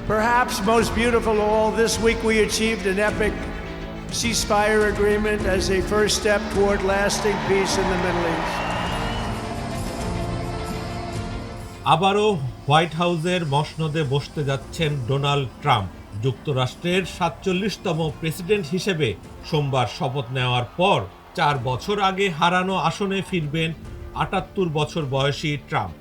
Perhaps most beautiful of all, this week we achieved an epic ceasefire agreement as a first step toward lasting peace in the Middle East. আবারও white হাউসের মসনদে বসতে যাচ্ছেন Donald Trump. যুক্তরাষ্ট্রের ৪৭তম president হিসেবে সোমবার শপথ নেওয়ার পর ৪ বছর আগে হারানো আসনে ফিরবেন ৭৮ বছর বয়সী ট্রাম্প।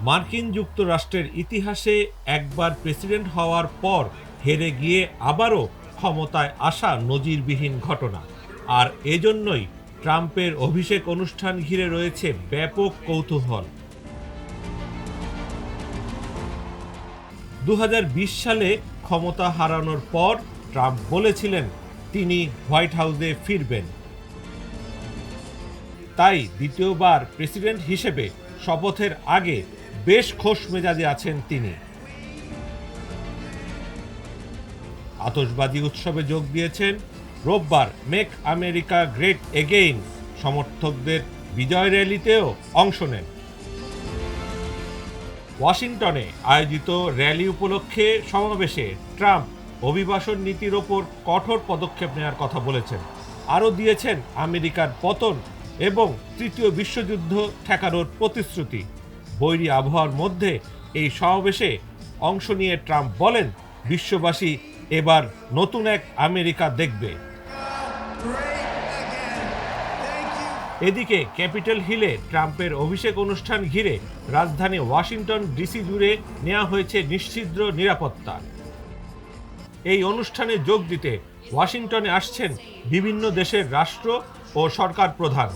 মার্কিন যুক্তরাষ্ট্রের ইতিহাসে একবার প্রেসিডেন্ট হওয়ার পর হেরে গিয়ে আবারও ক্ষমতায় আসা নজিরবিহীন ঘটনা। আর এজন্যই ট্রাম্পের অভিষেক অনুষ্ঠান ঘিরে রয়েছে ব্যাপক কৌতূহল। ২০২০ সালে ক্ষমতা হারানোর পর ট্রাম্প বলেছিলেন তিনি হোয়াইট হাউসে ফিরবেন। তাই দ্বিতীয়বার প্রেসিডেন্ট হিসেবে শপথের আগে বেশ খোশ মেজাজে আছেন তিনি। আতশবাজি উৎসবে যোগ দিয়েছেন। রোববার মেক আমেরিকা গ্রেট এগেইন সমর্থকদের বিজয় র্যালিতেও অংশ নেন। ওয়াশিংটনে আয়োজিত র্যালি উপলক্ষে সমাবেশে ট্রাম্প অভিবাসন নীতির ওপর কঠোর পদক্ষেপ নেওয়ার কথা বলেছেন। আরও দিয়েছেন আমেরিকার পতন এবং তৃতীয় বিশ্বযুদ্ধ ঠেকানোর প্রতিশ্রুতি। বৈরী আবহাওয়ার মধ্যে এই সমাবেশে অংশ নিয়ে ট্রাম্প বলেন, বিশ্ববাসী এবার নতুন এক আমেরিকা দেখবে। এদিকে ক্যাপিটল হিলে ট্রাম্পের অভিষেক অনুষ্ঠান ঘিরে রাজধানী ওয়াশিংটন ডিসি জুড়ে নেওয়া হয়েছে নিশ্ছিদ্র নিরাপত্তা। এই অনুষ্ঠানে যোগ দিতে ওয়াশিংটনে আসছেন বিভিন্ন দেশের রাষ্ট্র ও সরকার প্রধান।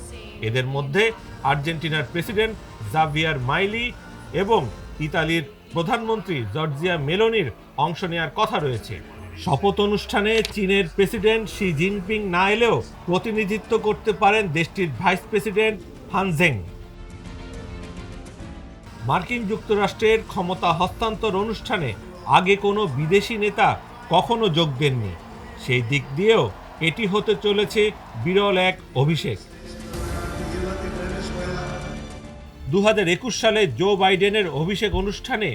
এদের মধ্যে আর্জেন্টিনার প্রেসিডেন্ট জাভিয়ার মাইলি এবং ইতালির প্রধানমন্ত্রী জর্জিয়া মেলোনির অংশ নেওয়ার কথা রয়েছে। শপথ অনুষ্ঠানে চীনের প্রেসিডেন্ট শি জিনপিং না এলেও প্রতিনিধিত্ব করতে পারেন দেশটির ভাইস প্রেসিডেন্ট হান জেং। মার্কিন যুক্তরাষ্ট্রের ক্ষমতা হস্তান্তর অনুষ্ঠানে আগে কোনো বিদেশি নেতা কখনো যোগ দেননি। সেই দিক দিয়েও এটি হতে চলেছে বিরল এক অভিষেক। ২০২১ সালে জো বাইডেনের অভিষেক অনুষ্ঠানে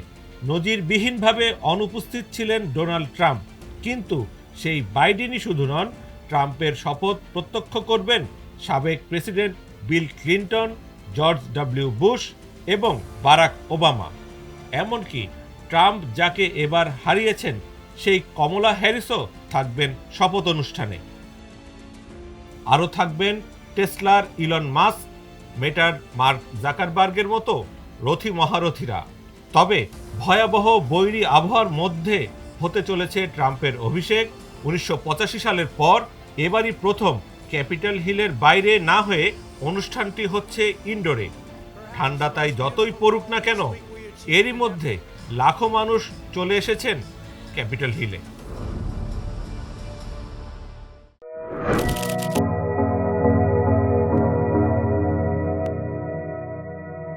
নজিরবিহীনভাবে অনুপস্থিত ছিলেন ডোনাল্ড ট্রাম্প। কিন্তু সেই বাইডেনই শুধু নন, ট্রাম্পের শপথ প্রত্যক্ষ করবেন সাবেক president Bill Clinton, George W Bush এবং বারাক ওবামা। এমনকি ট্রাম্প যাকে এবার হারিয়েছেন সেই কমলা হ্যারিসও থাকবেন শপথ অনুষ্ঠানে। আরও থাকবেন টেসলার ইলন মাস্ক, মেটার মার্ক জাকারবার্গের মতো রথী মহারথীরা। তবে ভয়াবহ বৈরী আবহাওয়ার মধ্যে হতে চলেছে ট্রাম্পের অভিষেক। ১৯৮৫ সালের পর এবারই প্রথম ক্যাপিটল হিলের বাইরে না হয়ে অনুষ্ঠানটি হচ্ছে ইনডোরে। ঠান্ডা তাই যতই পড়ুক না কেন, এরই মধ্যে লাখো মানুষ চলে এসেছেন ক্যাপিটল হিলে।